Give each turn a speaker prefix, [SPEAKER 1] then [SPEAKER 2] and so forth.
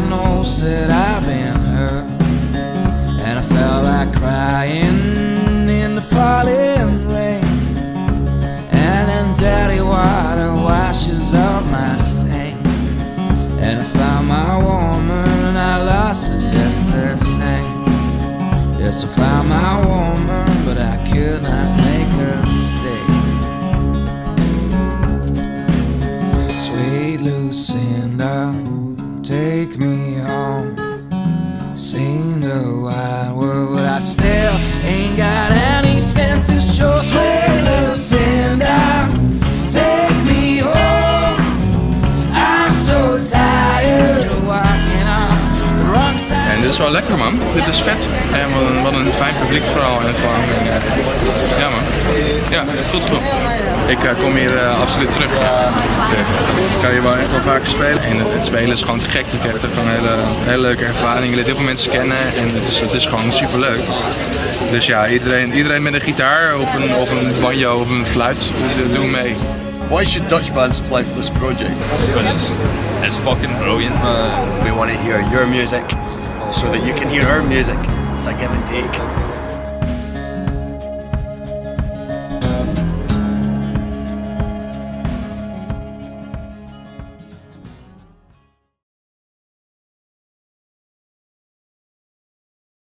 [SPEAKER 1] God knows that I've been hurt, and I felt like crying in the falling rain. And then dirty water washes off my stain, and I found my woman and I lost her just the same. Yes, I found my woman, but I could not make her stay. Sweet Lucinda, take me home. Seen the wide world, but I still ain't got anything to show. Sweet Lucinda, take me home. I'm so tired of walking on the wrong side.
[SPEAKER 2] En dit is wel lekker, man. Dit is vet. En wat een fijn publiek vooral. En gewoon, ja, man. Ja, goed groep. Ik kom hier absoluut terug. Ik kan hier wel echt wel vaak spelen. En het spelen is gewoon te gek. Ik heb gewoon een hele leuke ervaring. Je leert heel veel mensen kennen en het is gewoon super leuk. Dus ja, iedereen met een gitaar of een banjo of een fluit, doe mee.
[SPEAKER 3] Why should Dutch bands apply for this project?
[SPEAKER 4] Because it's fucking brilliant.
[SPEAKER 3] We want to hear your music so that you can hear our music. It's a give and take.